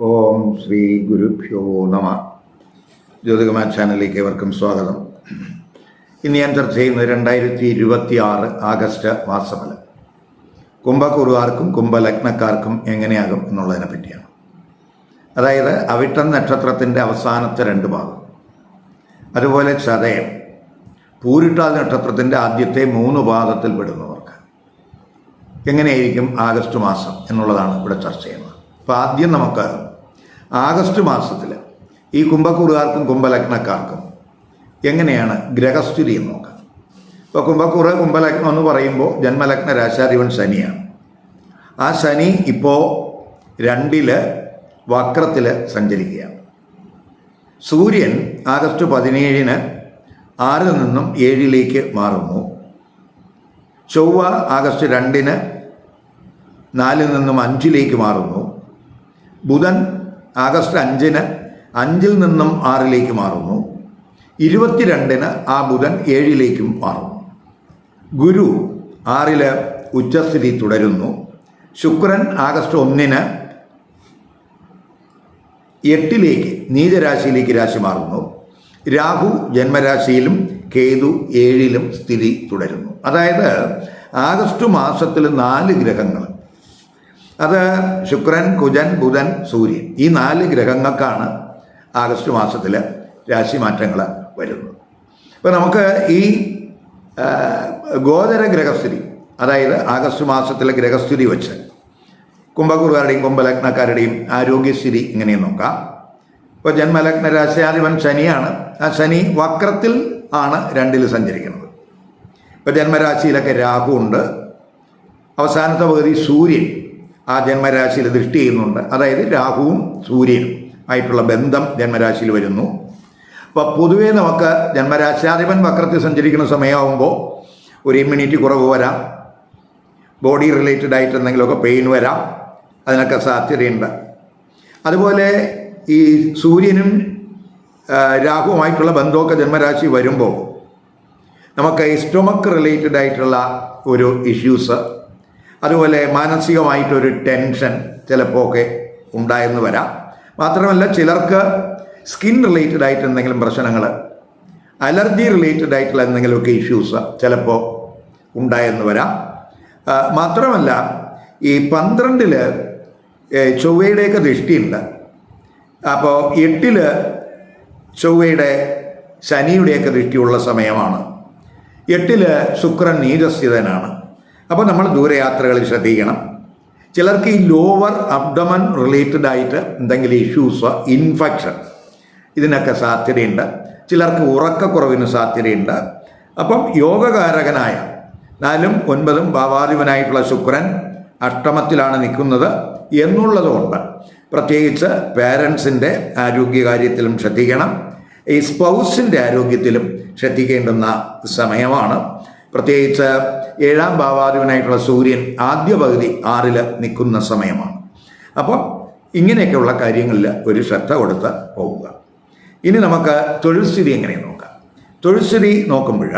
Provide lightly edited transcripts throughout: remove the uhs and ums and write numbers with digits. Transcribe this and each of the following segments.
ഓം ശ്രീ ഗുരുഭ്യോ നമ. ജ്യോതികമാ ചാനലിലേക്ക് ഏവർക്കും സ്വാഗതം. ഇന്ന് ഞാൻ ചർച്ച ചെയ്യുന്നത് 2026 ആഗസ്റ്റ് മാസഫലം കുംഭക്കുറുകാർക്കും കുംഭലഗ്നക്കാർക്കും എങ്ങനെയാകും എന്നുള്ളതിനെ പറ്റിയാണ്. അതായത് അവിട്ടം നക്ഷത്രത്തിൻ്റെ അവസാനത്തെ 2 ഭാഗം, അതുപോലെ ചതയം, പൂരിട്ടാൽ നക്ഷത്രത്തിൻ്റെ ആദ്യത്തെ 3 പാദത്തിൽ പെടുന്നവർക്ക് എങ്ങനെയായിരിക്കും ആഗസ്റ്റ് മാസം എന്നുള്ളതാണ് ഇവിടെ ചർച്ച ചെയ്യുന്നത്. അപ്പോൾ ആദ്യം നമുക്ക് ആഗസ്റ്റ് മാസത്തിൽ ഈ കുംഭക്കൂറുകാർക്കും കുംഭലഗ്നക്കാർക്കും എങ്ങനെയാണ് ഗ്രഹസ്ഥിതി എന്ന് നോക്കാം. ഇപ്പോൾ കുംഭക്കൂറ് കുംഭലഗ്നം എന്ന് പറയുമ്പോൾ ജന്മലഗ്ന രാശാധിപൻ ശനിയാണ്. ആ ശനി ഇപ്പോൾ 2 വക്രത്തിൽ സഞ്ചരിക്കുകയാണ്. സൂര്യൻ ആഗസ്റ്റ് 17 6 നിന്നും 7 മാറുന്നു. ചൊവ്വ ആഗസ്റ്റ് 2 4 നിന്നും 5 മാറുന്നു. ബുധൻ ആഗസ്റ്റ് 5 5 നിന്നും 6 മാറുന്നു. 22 ആ ബുധൻ 7 മാറുന്നു. ഗുരു 6 ഉച്ചസ്ഥിതി തുടരുന്നു. ശുക്രൻ ആഗസ്റ്റ് 1 8 നീചരാശിയിലേക്ക് രാശി മാറുന്നു. രാഹു ജന്മരാശിയിലും കേതു 7 സ്ഥിതി തുടരുന്നു. അതായത് ആഗസ്റ്റ് മാസത്തിൽ 4 ഗ്രഹങ്ങൾ, അത് ശുക്രൻ, കുജൻ, ബുധൻ, സൂര്യൻ, ഈ 4 ഗ്രഹങ്ങൾക്കാണ് ആഗസ്റ്റ് മാസത്തിൽ രാശിമാറ്റങ്ങൾ വരുന്നത്. അപ്പോൾ നമുക്ക് ഈ ഗോചര ഗ്രഹസ്ഥിതി, അതായത് ആഗസ്റ്റ് മാസത്തിലെ ഗ്രഹസ്ഥിതി വെച്ച് കുംഭക്കുറുകാരുടെയും കുംഭലഗ്നക്കാരുടെയും ആരോഗ്യസ്ഥിതി ഇങ്ങനെ നോക്കാം. ഇപ്പോൾ ജന്മലഗ്ന രാശിയാധിപൻ ശനിയാണ്. ആ ശനി വക്രത്തിൽ ആണ് 2 സഞ്ചരിക്കുന്നത്. ഇപ്പോൾ ജന്മരാശിയിലൊക്കെ രാഹു ഉണ്ട്. അവസാനത്തെ പകുതി സൂര്യൻ ആ ജന്മരാശിയിൽ ദൃഷ്ടി ചെയ്യുന്നുണ്ട്. അതായത് രാഹുവും സൂര്യനും ആയിട്ടുള്ള ബന്ധം ജന്മരാശിയിൽ വരുന്നു. അപ്പോൾ പൊതുവേ നമുക്ക് ജന്മരാശാധിപൻ വക്രത്തിൽ സഞ്ചരിക്കുന്ന സമയമാകുമ്പോൾ ഒരു ഇമ്മ്യൂണിറ്റി കുറവ് വരാം, ബോഡി റിലേറ്റഡ് ആയിട്ട് എന്തെങ്കിലുമൊക്കെ പെയിൻ വരാം, അതിനൊക്കെ സാധ്യതയുണ്ട്. അതുപോലെ ഈ സൂര്യനും രാഹുവുമായിട്ടുള്ള ബന്ധമൊക്കെ ജന്മരാശി വരുമ്പോൾ നമുക്ക് സ്റ്റൊമക്ക് റിലേറ്റഡ് ആയിട്ടുള്ള ഒരു ഇഷ്യൂസ്, അതുപോലെ മാനസികമായിട്ടൊരു ടെൻഷൻ ചിലപ്പോൾ ഒക്കെ ഉണ്ടായെന്ന് വരാം. മാത്രമല്ല ചിലർക്ക് സ്കിൻ റിലേറ്റഡ് ആയിട്ട് എന്തെങ്കിലും പ്രശ്നങ്ങൾ, അലർജി റിലേറ്റഡ് ആയിട്ടുള്ള എന്തെങ്കിലുമൊക്കെ ഇഷ്യൂസ് ചിലപ്പോൾ ഉണ്ടായെന്ന് വരാം. മാത്രമല്ല ഈ 12 ചൊവ്വയുടെയൊക്കെ ദൃഷ്ടിയുണ്ട്. അപ്പോൾ 8 ചൊവ്വയുടെ ശനിയുടെയൊക്കെ ദൃഷ്ടിയുള്ള സമയമാണ്. 8 ശുക്രൻ നീചസ്ഥിതനാണ്. അപ്പോൾ നമ്മൾ ദൂരയാത്രകളിൽ ശ്രദ്ധിക്കണം. ചിലർക്ക് ഈ ലോവർ അബ്ഡമൻ റിലേറ്റഡ് ആയിട്ട് എന്തെങ്കിലും ഇഷ്യൂസ്, ഇൻഫെക്ഷൻ, ഇതിനൊക്കെ സാധ്യതയുണ്ട്. ചിലർക്ക് ഉറക്കക്കുറവിന് സാധ്യതയുണ്ട്. അപ്പം യോഗകാരകനായ 4ഉം 9ഉം ഭാവാധിപനായിട്ടുള്ള ശുക്രൻ അഷ്ടമത്തിലാണ് നിൽക്കുന്നത് എന്നുള്ളതുകൊണ്ട് പ്രത്യേകിച്ച് പേരൻസിൻ്റെ ആരോഗ്യകാര്യത്തിലും ശ്രദ്ധിക്കണം. ഈ സ്പൗസിൻ്റെ ആരോഗ്യത്തിലും ശ്രദ്ധിക്കേണ്ടുന്ന സമയമാണ്. പ്രത്യേകിച്ച് 7ാം ഭാവാധിപനായിട്ടുള്ള സൂര്യൻ ആദ്യ പകുതി 6 നിൽക്കുന്ന സമയമാണ്. അപ്പം ഇങ്ങനെയൊക്കെയുള്ള കാര്യങ്ങളിൽ ഒരു ശ്രദ്ധ കൊടുത്ത് പോവുക. ഇനി നമുക്ക് തൊഴിൽ സ്ഥിതി എങ്ങനെ നോക്കാം. തൊഴിൽ സ്ഥിതി നോക്കുമ്പോൾ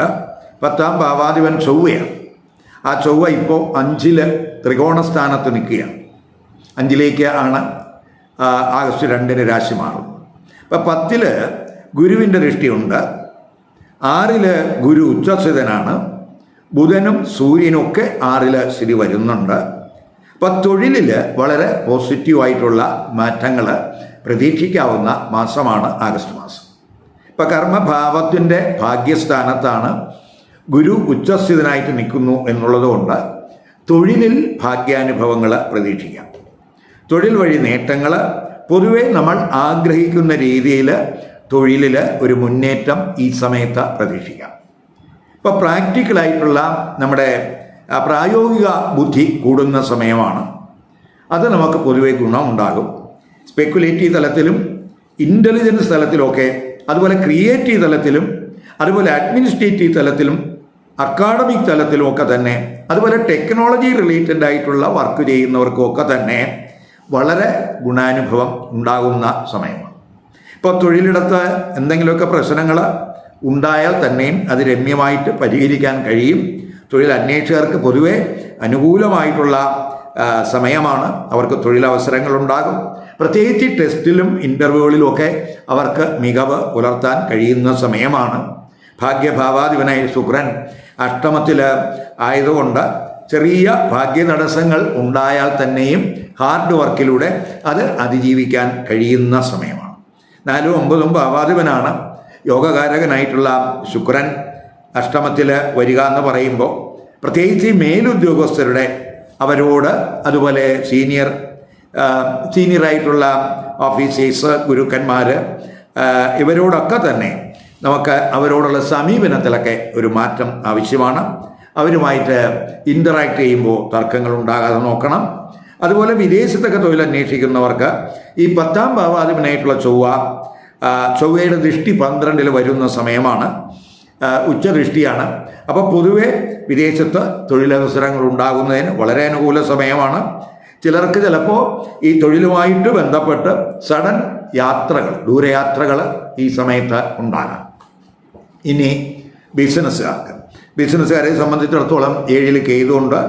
10ാം ഭാവാധിപൻ ചൊവ്വയാണ്. ആ ചൊവ്വ ഇപ്പോൾ 5 ത്രികോണസ്ഥാനത്ത് നിൽക്കുകയാണ്. 5 ആണ് ആഗസ്റ്റ് 2 രാശി മാറുന്നത്. അപ്പം 10 ഗുരുവിൻ്റെ ദൃഷ്ടിയുണ്ട്. 6 ഗുരു ഉച്ചസ്ഥിതനാണ്. ബുധനും സൂര്യനും ഒക്കെ 6 സ്ഥിതി വരുന്നുണ്ട്. അപ്പം തൊഴിലിൽ വളരെ പോസിറ്റീവായിട്ടുള്ള മാറ്റങ്ങൾ പ്രതീക്ഷിക്കാവുന്ന മാസമാണ് ആഗസ്റ്റ് മാസം. ഇപ്പം കർമ്മഭാവത്തിൻ്റെ ഭാഗ്യസ്ഥാനത്താണ് ഗുരു ഉച്ചസ്ഥിതനായിട്ട് നിൽക്കുന്നു എന്നുള്ളതുകൊണ്ട് തൊഴിലിൽ ഭാഗ്യാനുഭവങ്ങൾ പ്രതീക്ഷിക്കാം. തൊഴിൽ വഴി നേട്ടങ്ങൾ, പൊതുവെ നമ്മൾ ആഗ്രഹിക്കുന്ന രീതിയിൽ തൊഴിലിൽ ഒരു മുന്നേറ്റം ഈ സമയത്ത് പ്രതീക്ഷിക്കാം. ഇപ്പോൾ പ്രാക്ടിക്കലായിട്ടുള്ള നമ്മുടെ പ്രായോഗിക ബുദ്ധി കൂടുന്ന സമയമാണ്. അത് നമുക്ക് പൊതുവെ ഗുണമുണ്ടാകും. സ്പെക്കുലേറ്റീവ് തലത്തിലും ഇൻ്റലിജൻസ് തലത്തിലുമൊക്കെ, അതുപോലെ ക്രിയേറ്റീവ് തലത്തിലും, അതുപോലെ അഡ്മിനിസ്ട്രേറ്റീവ് തലത്തിലും, അക്കാഡമിക് തലത്തിലുമൊക്കെ തന്നെ, അതുപോലെ ടെക്നോളജി റിലേറ്റഡ് ആയിട്ടുള്ള വർക്ക് ചെയ്യുന്നവർക്കൊക്കെ തന്നെ വളരെ ഗുണാനുഭവം ഉണ്ടാകുന്ന സമയമാണ്. ഇപ്പോൾ തൊഴിലിടത്ത് എന്തെങ്കിലുമൊക്കെ പ്രശ്നങ്ങൾ ഉണ്ടായാൽ തന്നെയും അത് രമ്യമായിട്ട് പരിഹരിക്കാൻ കഴിയും. തൊഴിൽ അന്വേഷകർക്ക് പൊതുവെ അനുകൂലമായിട്ടുള്ള സമയമാണ്. അവർക്ക് തൊഴിലവസരങ്ങളുണ്ടാകും. പ്രത്യേകിച്ച് ടെസ്റ്റിലും ഇൻ്റർവ്യൂകളിലും ഒക്കെ അവർക്ക് മികവ് പുലർത്താൻ കഴിയുന്ന സമയമാണ്. ഭാഗ്യഭാവാധിപനായ ശുക്രൻ അഷ്ടമത്തിൽ ആയതുകൊണ്ട് ചെറിയ ഭാഗ്യ തടസ്സങ്ങൾ ഉണ്ടായാൽ തന്നെയും ഹാർഡ് വർക്കിലൂടെ അത് അതിജീവിക്കാൻ കഴിയുന്ന സമയമാണ്. 4ഉം 9ഉം ഭാവാധിപനാണ്. യോഗകാരകനായിട്ടുള്ള ശുക്രൻ അഷ്ടമത്തിൽ വരിക എന്ന് പറയുമ്പോൾ പ്രത്യേകിച്ച് മേലുദ്യോഗസ്ഥരുടെ അവരോട്, അതുപോലെ സീനിയറായിട്ടുള്ള ഓഫീസേഴ്സ്, ഗുരുക്കന്മാർ, ഇവരോടൊക്കെ തന്നെ നമുക്ക് അവരോടുള്ള സമീപനത്തിലൊക്കെ ഒരു മാറ്റം ആവശ്യമാണ്. അവരുമായിട്ട് ഇൻ്ററാക്ട് ചെയ്യുമ്പോൾ തർക്കങ്ങൾ ഉണ്ടാകാതെ നോക്കണം. അതുപോലെ വിദേശത്തൊക്കെ തൊഴിൽ അന്വേഷിക്കുന്നവർക്ക് ഈ 10ാം ഭാവാധിപനായിട്ടുള്ള ചൊവ്വയുടെ ദൃഷ്ടി 12ൽ വരുന്ന സമയമാണ്. ഉച്ചദൃഷ്ടിയാണ്. അപ്പോൾ പൊതുവെ വിദേശത്ത് തൊഴിലവസരങ്ങൾ ഉണ്ടാകുന്നതിന് വളരെ അനുകൂല സമയമാണ്. ചിലർക്ക് ചിലപ്പോൾ ഈ തൊഴിലുമായിട്ട് ബന്ധപ്പെട്ട് സഡൻ യാത്രകൾ, ദൂരയാത്രകൾ ഈ സമയത്ത് ഉണ്ടാകാം. ഇനി ബിസിനസ്സുകാരെ സംബന്ധിച്ചിടത്തോളം 7ൽ കേതുണ്ട്.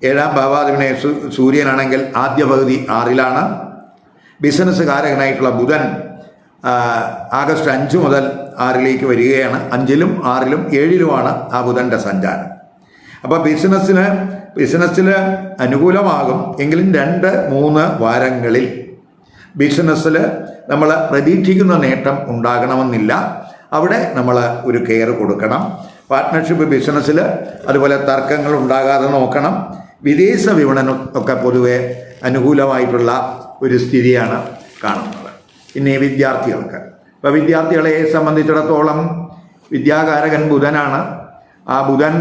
7ാം ഭാവാധിപനെ സൂര്യനാണെങ്കിൽ ആദ്യ പകുതി 6ലാണ്. ബിസിനസ്സുകാരകനായിട്ടുള്ള ബുധൻ ആഗസ്റ്റ് 5 മുതൽ 6ലേക്ക് വരികയാണ്. 5ലും 6ലും 7ലുമാണ് ആ ബുധൻ്റെ സഞ്ചാരം. അപ്പോൾ ബിസിനസ്സിൽ അനുകൂലമാകും. എങ്കിലും 2-3 വാരങ്ങളിൽ ബിസിനസ്സിൽ നമ്മൾ പ്രതീക്ഷിക്കുന്ന നേട്ടം ഉണ്ടാകണമെന്നില്ല. അവിടെ നമ്മൾ ഒരു കെയർ കൊടുക്കണം. പാർട്ട്ണർഷിപ്പ് ബിസിനസ്സിൽ അതുപോലെ തർക്കങ്ങൾ ഉണ്ടാകാതെ നോക്കണം. വിദേശ വിപണനം ഒക്കെ പൊതുവെ അനുകൂലമായിട്ടുള്ള ഒരു സ്ഥിതിയാണ് കാണുന്നത്. ഇനി വിദ്യാർത്ഥികൾക്ക്, ഇപ്പോൾ വിദ്യാർത്ഥികളെ സംബന്ധിച്ചിടത്തോളം വിദ്യാകാരകൻ ബുധനാണ്. ആ ബുധൻ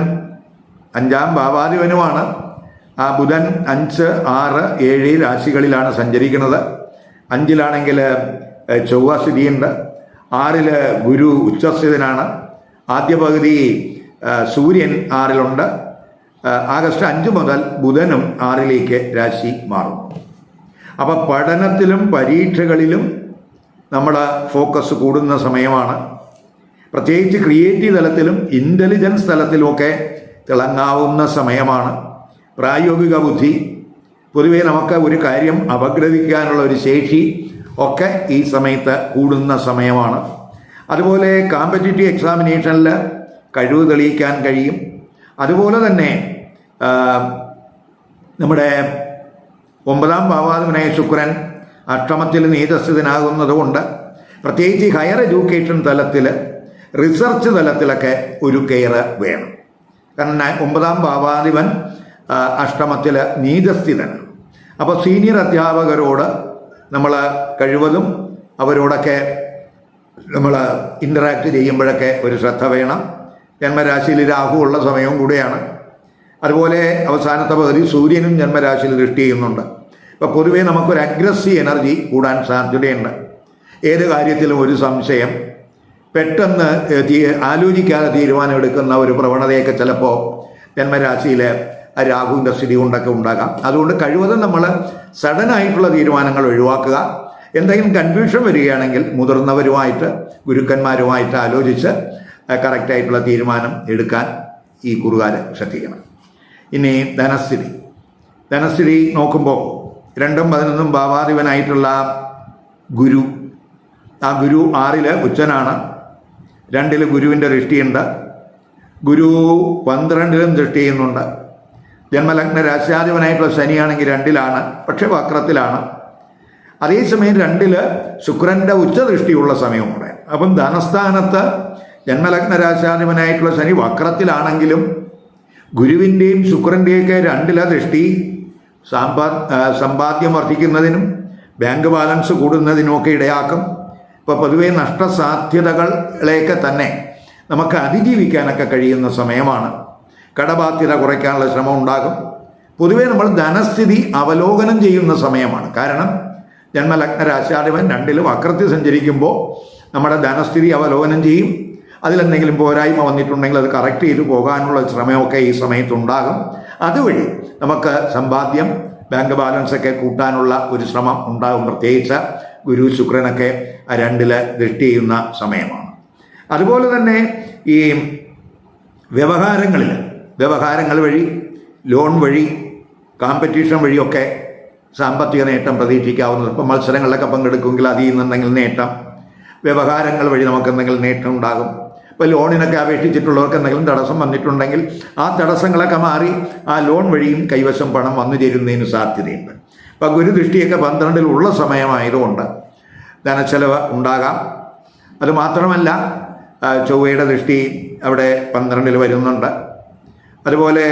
5ാം ഭാവാധിപനുമാണ്. ആ ബുധൻ 5, 6, 7 രാശികളിലാണ് സഞ്ചരിക്കുന്നത്. 5ലാണെങ്കിൽ ചൊവ്വ സ്ഥിതിയുണ്ട്. 6ൽ ഗുരു ഉച്ചസ്ഥിതനാണ്. ആദ്യ പകുതി സൂര്യൻ 6ലുണ്ട്. ആഗസ്റ്റ് 5 മുതൽ ബുധനും 6ലേക്ക് രാശി മാറുന്നു. അപ്പോൾ പഠനത്തിലും പരീക്ഷകളിലും നമ്മൾ ഫോക്കസ് കൂടുന്ന സമയമാണ്. പ്രത്യേകിച്ച് ക്രിയേറ്റീവ് തലത്തിലും ഇൻ്റലിജൻസ് തലത്തിലുമൊക്കെ തിളങ്ങാവുന്ന സമയമാണ്. പ്രായോഗിക ബുദ്ധി, പൊതുവെ നമുക്ക് ഒരു കാര്യം അപഗ്രഥിക്കാനുള്ള ഒരു ശേഷി ഒക്കെ ഈ സമയത്ത് കൂടുന്ന സമയമാണ്. അതുപോലെ കോമ്പറ്റീറ്റീവ് എക്സാമിനേഷനിൽ കഴിവ് തെളിയിക്കാൻ കഴിയും. അതുപോലെ തന്നെ നമ്മുടെ 9ാം ഭാവാധിപനായ ശുക്രൻ അഷ്ടമത്തിൽ നീചസ്ഥിതനാകുന്നത് കൊണ്ട് പ്രത്യേകിച്ച് ഹയർ എഡ്യൂക്കേഷൻ തലത്തിൽ, റിസർച്ച് തലത്തിലൊക്കെ ഒരു കെയർ വേണം. കാരണം 9ാം ഭാവാധിപൻ അഷ്ടമത്തിൽ നീചസ്ഥിതനാണ്. അപ്പോൾ സീനിയർ അധ്യാപകരോട് നമ്മൾ കഴിവതും അവരോടൊക്കെ നമ്മൾ ഇൻ്ററാക്ട് ചെയ്യുമ്പോഴൊക്കെ ഒരു ശ്രദ്ധ വേണം. ജന്മരാശിയിൽ രാഹു ഉള്ള സമയവും കൂടെയാണ്. അതുപോലെ അവസാനത്തെ പകുതി സൂര്യനും ജന്മരാശിയിൽ ദൃഷ്ടി ചെയ്യുന്നുണ്ട്. ഇപ്പോൾ പൊതുവേ നമുക്കൊരു അഗ്രസീവ് എനർജി കൂടാൻ സാധ്യതയുണ്ട്. ഏത് കാര്യത്തിലും ഒരു സംശയം, പെട്ടെന്ന് ആലോചിക്കാതെ തീരുമാനമെടുക്കുന്ന ഒരു പ്രവണതയൊക്കെ ചിലപ്പോൾ ജന്മരാശിയിൽ രാഹുവിൻ്റെ സ്ഥിതി കൊണ്ടൊക്കെ ഉണ്ടാകാം. അതുകൊണ്ട് കഴിവതും നമ്മൾ സഡനായിട്ടുള്ള തീരുമാനങ്ങൾ ഒഴിവാക്കുക. എന്തെങ്കിലും കൺഫ്യൂഷൻ വരികയാണെങ്കിൽ മുതിർന്നവരുമായിട്ട്, ഗുരുക്കന്മാരുമായിട്ട് ആലോചിച്ച് കറക്റ്റായിട്ടുള്ള തീരുമാനം എടുക്കാൻ ഈ കുറുകാർ ശ്രദ്ധിക്കണം. ഇനി ധനസ്ഥിതി നോക്കുമ്പോൾ 2ഉം 11ഉം ഭാവാധിപനായിട്ടുള്ള ഗുരു, ആ ഗുരു 6ൽ ഉച്ചനാണ്. 2ൽ ഗുരുവിൻ്റെ ദൃഷ്ടിയുണ്ട്. ഗുരു 12ലും ദൃഷ്ടി ചെയ്യുന്നുണ്ട്. ജന്മലഗ്ന രാശ്യാധിപനായിട്ടുള്ള ശനിയാണെങ്കിൽ 2ലാണ്, പക്ഷെ വക്രത്തിലാണ്. അതേസമയം 2ൽ ശുക്രൻ്റെ ഉച്ചദൃഷ്ടിയുള്ള സമയമുണ്ട്. അപ്പം ധനസ്ഥാനത്ത് ജന്മലഗ്ന രാശ്യാധിപനായിട്ടുള്ള ശനി വക്രത്തിലാണെങ്കിലും ഗുരുവിൻ്റെയും ശുക്രൻ്റെയൊക്കെ 2ലെ ദൃഷ്ടി സമ്പാദ്യം വർദ്ധിക്കുന്നതിനും ബാങ്ക് ബാലൻസ് കൂടുന്നതിനുമൊക്കെ ഇടയാക്കും. ഇപ്പോൾ പൊതുവെ നഷ്ടസാധ്യതകളെയൊക്കെ തന്നെ നമുക്ക് അതിജീവിക്കാനൊക്കെ കഴിയുന്ന സമയമാണ്. കടബാധ്യത കുറയ്ക്കാനുള്ള ശ്രമം ഉണ്ടാകും. പൊതുവെ നമ്മൾ ധനസ്ഥിതി അവലോകനം ചെയ്യുന്ന സമയമാണ്. കാരണം ജന്മലഗ്ന രാശ്യാധിപൻ 2ൽ വക്രത്തിൽ സഞ്ചരിക്കുമ്പോൾ നമ്മുടെ ധനസ്ഥിതി അവലോകനം ചെയ്യും. അതിലെന്തെങ്കിലും പോരായ്മ വന്നിട്ടുണ്ടെങ്കിൽ അത് കറക്റ്റ് ചെയ്ത് പോകാനുള്ള ശ്രമമൊക്കെ ഈ സമയത്തുണ്ടാകും. അതുവഴി നമുക്ക് സമ്പാദ്യം, ബാങ്ക് ബാലൻസൊക്കെ കൂട്ടാനുള്ള ഒരു ശ്രമം ഉണ്ടാകും. പ്രത്യേകിച്ച് ഗുരു ശുക്രനൊക്കെ 2ൽ ദൃഷ്ടി ചെയ്യുന്ന സമയമാണ്. അതുപോലെ തന്നെ ഈ വ്യവഹാരങ്ങൾ വഴി, ലോൺ വഴി, കോമ്പറ്റീഷൻ വഴിയൊക്കെ സാമ്പത്തിക നേട്ടം പ്രതീക്ഷിക്കാവുന്നത്. ഇപ്പം മത്സരങ്ങളിലൊക്കെ പങ്കെടുക്കുമെങ്കിൽ അതിൽ നിന്നെന്തെങ്കിലും നേട്ടം, വ്യവഹാരങ്ങൾ വഴി നമുക്ക് എന്തെങ്കിലും നേട്ടം ഉണ്ടാകും. ഇപ്പോൾ ലോണിനൊക്കെ അപേക്ഷിച്ചിട്ടുള്ളവർക്ക് എന്തെങ്കിലും തടസ്സം വന്നിട്ടുണ്ടെങ്കിൽ ആ തടസ്സങ്ങളൊക്കെ മാറി ആ ലോൺ വഴിയും കൈവശം പണം വന്നു ചേരുന്നതിന് സാധ്യതയുണ്ട്. അപ്പോൾ ഗുരുദൃഷ്ടിയൊക്കെ 12 ഉള്ള സമയമായതുകൊണ്ട് ധനച്ചെലവ് ഉണ്ടാകാം. അതുമാത്രമല്ല ചൊവ്വയുടെ ദൃഷ്ടി അവിടെ 12 വരുന്നുണ്ട്. അതുപോലെ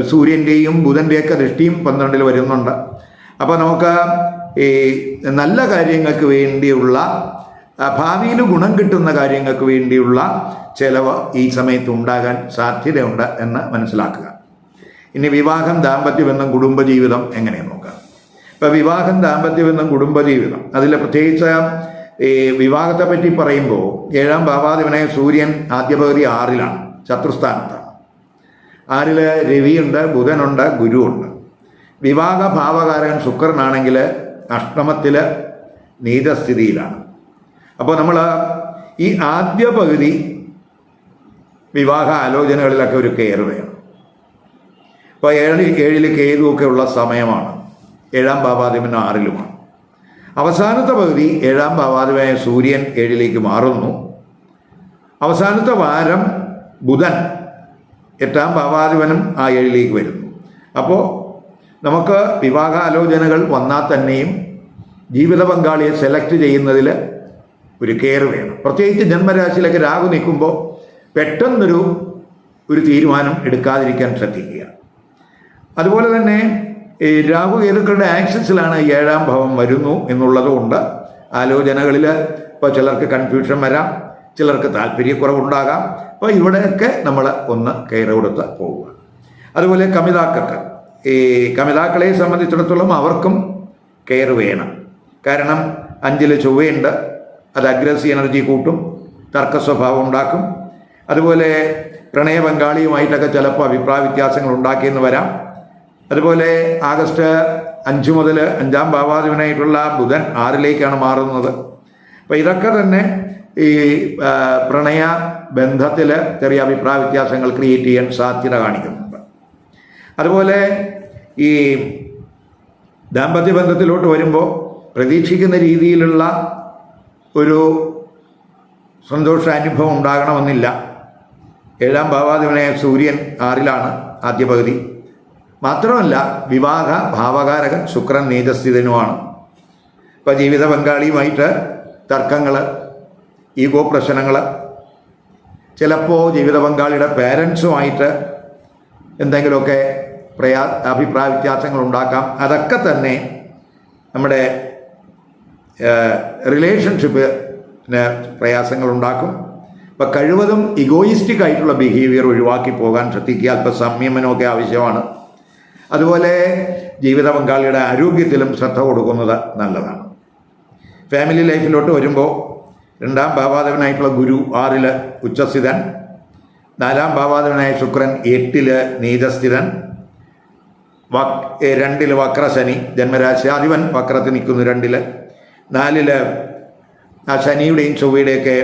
സൂര്യൻ്റെയും ബുധൻ്റെയൊക്കെ ദൃഷ്ടിയും 12 വരുന്നുണ്ട്. അപ്പോൾ നമുക്ക് ഈ നല്ല കാര്യങ്ങൾക്ക് വേണ്ടിയുള്ള, ഭാവിയിൽ ഗുണം കിട്ടുന്ന കാര്യങ്ങൾക്ക് വേണ്ടിയുള്ള ചെലവ് ഈ സമയത്ത് ഉണ്ടാകാൻ സാധ്യതയുണ്ട് എന്ന് മനസ്സിലാക്കുക. ഇനി വിവാഹം, ദാമ്പത്യബന്ധം, കുടുംബജീവിതം എങ്ങനെയെന്ന് നോക്കാം. ഇപ്പോൾ വിവാഹം, ദാമ്പത്യബന്ധം, കുടുംബജീവിതം, അതിൽ പ്രത്യേകിച്ച് ഈ വിവാഹത്തെ പറ്റി പറയുമ്പോൾ 7ാം ഭാവാധിപനായ സൂര്യൻ ആദ്യ പകുതി 6ലാണ്, ശത്രുസ്ഥാനത്താണ്. 6ൽ രവിയുണ്ട്, ബുധനുണ്ട്, ഗുരുവുണ്ട്. വിവാഹ ഭാവകാരകൻ ശുക്രനാണെങ്കിൽ അഷ്ടമത്തിൽ നീചസ്ഥിതിയിലാണ്. അപ്പോൾ നമ്മൾ ഈ ആദ്യ പകുതി വിവാഹ ആലോചനകളിലൊക്കെ ഒരു കെയർ വേണം. ഇപ്പോൾ 7ൽ കേതുവൊക്കെ ഉള്ള സമയമാണ്. 7ാം ഭാവാധിപൻ 6ലുമാണ്. അവസാനത്തെ പകുതി 7ാം ഭാവാധിപനായ സൂര്യൻ 7ലേക്ക് മാറുന്നു. അവസാനത്തെ വാരം ബുധൻ 8ാം ഭാവാധിപനും ആ 7ലേക്ക് വരുന്നു. അപ്പോൾ നമുക്ക് വിവാഹ ആലോചനകൾ വന്നാൽ തന്നെയും ജീവിത പങ്കാളിയെ സെലക്ട് ചെയ്യുന്നതിൽ ഒരു കെയർ വേണം. പ്രത്യേകിച്ച് ജന്മരാശിയിലൊക്കെ രാഹു നിൽക്കുമ്പോൾ പെട്ടെന്നൊരു തീരുമാനം എടുക്കാതിരിക്കാൻ ശ്രദ്ധിക്കുക. അതുപോലെ തന്നെ രാഹു കേതുക്കളുടെ ആക്സിസിലാണ് 7ാം ഭാവം വരുന്നു എന്നുള്ളത് കൊണ്ട് ആലോചനകളിൽ ഇപ്പോൾ ചിലർക്ക് കൺഫ്യൂഷൻ വരാം, ചിലർക്ക് താല്പര്യക്കുറവുണ്ടാകാം. അപ്പോൾ ഇവിടെയൊക്കെ നമ്മൾ ഒന്ന് കെയർ കൊടുത്ത് പോവുക. അതുപോലെ കമിതാക്കളെ സംബന്ധിച്ചിടത്തോളം അവർക്കും കെയർ വേണം. കാരണം 5ൽ ചൊവ്വയുണ്ട്, അത് അഗ്രസീവ് എനർജി കൂട്ടും, തർക്ക സ്വഭാവം ഉണ്ടാക്കും. അതുപോലെ പ്രണയ പങ്കാളിയുമായിട്ടൊക്കെ ചിലപ്പോൾ അഭിപ്രായ വ്യത്യാസങ്ങൾ ഉണ്ടാക്കിയെന്ന് വരാം. അതുപോലെ ആഗസ്റ്റ് 5 മുതൽ 5ാം ഭാവാധിപനായിട്ടുള്ള ബുധൻ 6ലേക്കാണ് മാറുന്നത്. അപ്പോൾ ഇതൊക്കെ തന്നെ ഈ പ്രണയ ബന്ധത്തിൽ ചെറിയ അഭിപ്രായ വ്യത്യാസങ്ങൾ ക്രിയേറ്റ് ചെയ്യാൻ സാധ്യത കാണിക്കുന്നുണ്ട്. അതുപോലെ ഈ ദാമ്പത്യ ബന്ധത്തിലോട്ട് വരുമ്പോൾ പ്രതീക്ഷിക്കുന്ന രീതിയിലുള്ള ഒരു സന്തോഷാനുഭവം ഉണ്ടാകണമെന്നില്ല. 7ാം ഭാവാധിപനായ സൂര്യൻ 6ലാണ് ആദ്യ പകുതി. മാത്രമല്ല വിവാഹ ഭാവകാരകൻ ശുക്രൻ നീചസ്ഥിതനുമാണ്. ഇപ്പോൾ ജീവിത പങ്കാളിയുമായിട്ട് തർക്കങ്ങൾ, ഈഗോ പ്രശ്നങ്ങൾ, ചിലപ്പോൾ ജീവിത പങ്കാളിയുടെ പേരൻസുമായിട്ട് എന്തെങ്കിലുമൊക്കെ അഭിപ്രായ വ്യത്യാസങ്ങൾ ഉണ്ടാക്കാം. അതൊക്കെ തന്നെ നമ്മുടെ റിലേഷൻഷിപ്പിന് പ്രയാസങ്ങൾ ഉണ്ടാക്കും. അപ്പോൾ കഴിവതും ഇഗോയിസ്റ്റിക് ആയിട്ടുള്ള ബിഹേവിയർ ഒഴിവാക്കി പോകാൻ ശ്രദ്ധിക്കുക. അല്പം സംയമനമൊക്കെ ആവശ്യമാണ്. അതുപോലെ ജീവിത പങ്കാളിയുടെ ആരോഗ്യത്തിലും ശ്രദ്ധ കൊടുക്കുന്നത് നല്ലതാണ്. ഫാമിലി ലൈഫിലോട്ട് വരുമ്പോൾ 2ാം ഭാവാധിപനായിട്ടുള്ള ഗുരു 6ൽ ഉച്ചസ്ഥിതൻ, 4ാം ഭാവാധിപനായ ശുക്രൻ 8ൽ നീചസ്ഥിതൻ, 2ൽ വക്രശനി, ജന്മരാശിയാധിപൻ വക്രത്തിൽ നിൽക്കുന്നു 2ൽ, 4ൽ ആ ശനിയുടെയും ചൊവ്വയുടെയൊക്കെ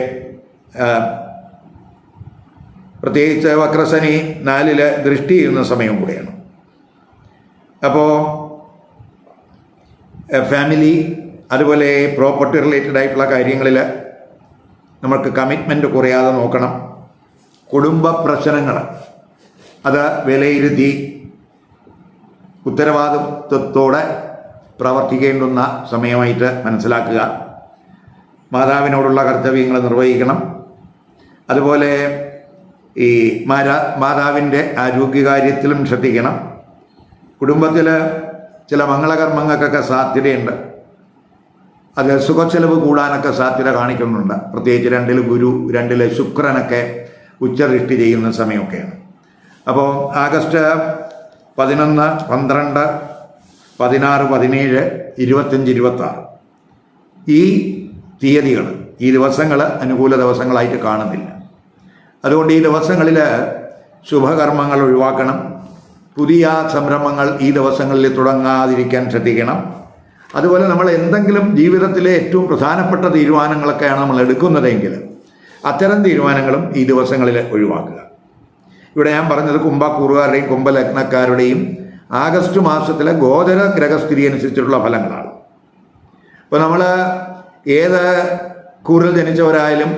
പ്രത്യേകിച്ച് വക്രശനി 4ൽ ദൃഷ്ടി ചെയ്യുന്ന സമയം കൂടെയാണ്. അപ്പോൾ ഫാമിലി, അതുപോലെ പ്രോപ്പർട്ടി റിലേറ്റഡ് ആയിട്ടുള്ള കാര്യങ്ങളിൽ നമുക്ക് കമ്മിറ്റ്മെൻറ്റ് കുറയാതെ നോക്കണം. കുടുംബ പ്രശ്നങ്ങൾ അത് വിലയിരുത്തി ഉത്തരവാദിത്വത്തോടെ പ്രവർത്തിക്കേണ്ടുന്ന സമയമായിട്ട് മനസ്സിലാക്കുക. മാതാവിനോടുള്ള കർത്തവ്യങ്ങൾ നിർവഹിക്കണം. അതുപോലെ ഈ മാതാവിൻ്റെ ആരോഗ്യകാര്യത്തിലും ശ്രദ്ധിക്കണം. കുടുംബത്തിൽ ചില മംഗളകർമ്മങ്ങൾക്കൊക്കെ സാധ്യതയുണ്ട്. അത് സുഖച്ചെലവ് കൂടാനൊക്കെ സാധ്യത കാണിക്കുന്നുണ്ട്. പ്രത്യേകിച്ച് 2ൽ ഗുരു, 2ൽ ശുക്രനൊക്കെ ഉച്ചദൃഷ്ടി ചെയ്യുന്ന സമയമൊക്കെയാണ്. അപ്പോൾ ആഗസ്റ്റ് 11, 12, 16, 17, 25, 26 ഈ തീയതികൾ, ഈ ദിവസങ്ങൾ അനുകൂല ദിവസങ്ങളായിട്ട് കാണുന്നില്ല. അതുകൊണ്ട് ഈ ദിവസങ്ങളിൽ ശുഭകർമ്മങ്ങൾ ഒഴിവാക്കണം. പുതിയ സംരംഭങ്ങൾ ഈ ദിവസങ്ങളിൽ തുടങ്ങാതിരിക്കാൻ ശ്രദ്ധിക്കണം. അതുപോലെ നമ്മൾ എന്തെങ്കിലും ജീവിതത്തിലെ ഏറ്റവും പ്രധാനപ്പെട്ട തീരുമാനങ്ങളൊക്കെയാണ് നമ്മൾ എടുക്കുന്നതെങ്കിൽ അത്തരം തീരുമാനങ്ങളും ഈ ദിവസങ്ങളിൽ ഒഴിവാക്കുക. ഇവിടെ ഞാൻ പറഞ്ഞത് കുംഭക്കൂറുകാരുടെയും കുംഭലഗ്നക്കാരുടെയും ആഗസ്റ്റ് മാസത്തിലെ ഗോചര ഗ്രഹസ്ഥിതി അനുസരിച്ചിട്ടുള്ള ഫലങ്ങളാണ്. ഇപ്പോൾ നമ്മൾ ഏത് കൂറിൽ ജനിച്ചവരായാലും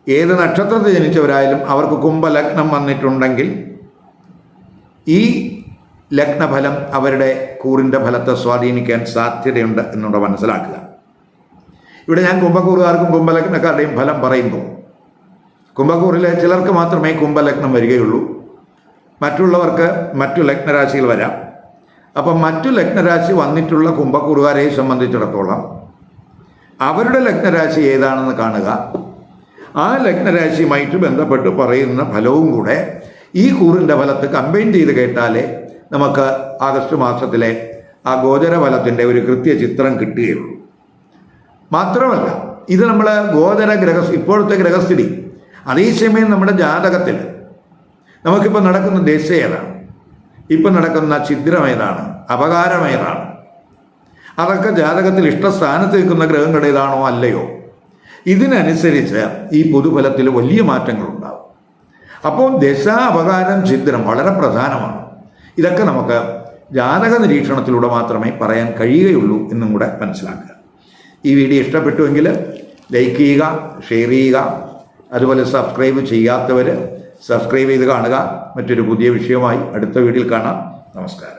ഏത് നക്ഷത്രത്തിൽ ജനിച്ചവരായാലും അവർക്ക് കുംഭലഗ്നം വന്നിട്ടുണ്ടെങ്കിൽ ഈ ലഗ്നഫലം അവരുടെ കൂറിൻ്റെ ഫലത്തെ സ്വാധീനിക്കാൻ സാധ്യതയുണ്ട് എന്നുള്ളത് മനസ്സിലാക്കുക. ഇവിടെ ഞാൻ കുംഭക്കൂറുകാർക്കും കുംഭലഗ്നക്കാരുടെയും ഫലം പറയുമ്പോൾ കുംഭക്കൂറിലെ ചിലർക്ക് മാത്രമേ കുംഭലഗ്നം വരികയുള്ളൂ, മറ്റുള്ളവർക്ക് മറ്റു ലഗ്നരാശികൾ വരാം. അപ്പം മറ്റു ലഗ്നരാശി വന്നിട്ടുള്ള കുംഭക്കൂറുകാരെ സംബന്ധിച്ചിടത്തോളം അവരുടെ ലഗ്നരാശി ഏതാണെന്ന് കാണുക. ആ ലഗ്നരാശിയുമായിട്ട് ബന്ധപ്പെട്ട് പറയുന്ന ഫലവും കൂടെ ഈ കൂറിൻ്റെ ഫലത്ത് കമ്പൈൻ ചെയ്ത് കേട്ടാലേ നമുക്ക് ആഗസ്റ്റ് മാസത്തിലെ ആ ഗോചര ഫലത്തിൻ്റെ ഒരു കൃത്യ ചിത്രം കിട്ടുകയുള്ളൂ. മാത്രമല്ല ഇത് നമ്മൾ ഗോചര ഇപ്പോഴത്തെ ഗ്രഹസ്ഥിതി, അതേസമയം നമ്മുടെ ജാതകത്തിൽ നമുക്കിപ്പോൾ നടക്കുന്ന ദശ ഏതാണ്, ഇപ്പം നടക്കുന്ന ഛിദ്രം ഏതാണ്, അപകാരം ഏതാണ്, അതൊക്കെ ജാതകത്തിൽ ഇഷ്ടസ്ഥാനത്ത് നിൽക്കുന്ന ഗ്രഹങ്ങൾ ഏതാണോ അല്ലയോ, ഇതിനനുസരിച്ച് ഈ പൊതുഫലത്തിൽ വലിയ മാറ്റങ്ങളുണ്ടാകും. അപ്പോൾ ദശ, അപകാരം, ഛിദ്രം വളരെ പ്രധാനമാണ്. ഇതൊക്കെ നമുക്ക് ജാതക നിരീക്ഷണത്തിലൂടെ മാത്രമേ പറയാൻ കഴിയുകയുള്ളൂ എന്നും കൂടെ മനസ്സിലാക്കുക. ഈ വീഡിയോ ഇഷ്ടപ്പെട്ടുവെങ്കിൽ ലൈക്ക് ചെയ്യുക, ഷെയർ ചെയ്യുക, അതുപോലെ സബ്സ്ക്രൈബ് ചെയ്യാത്തവർ സബ്സ്ക്രൈബ് ചെയ്ത് കാണുക. മറ്റൊരു പുതിയ വിഷയമായി അടുത്ത വീഡിയോയിൽ കാണാം. നമസ്കാരം.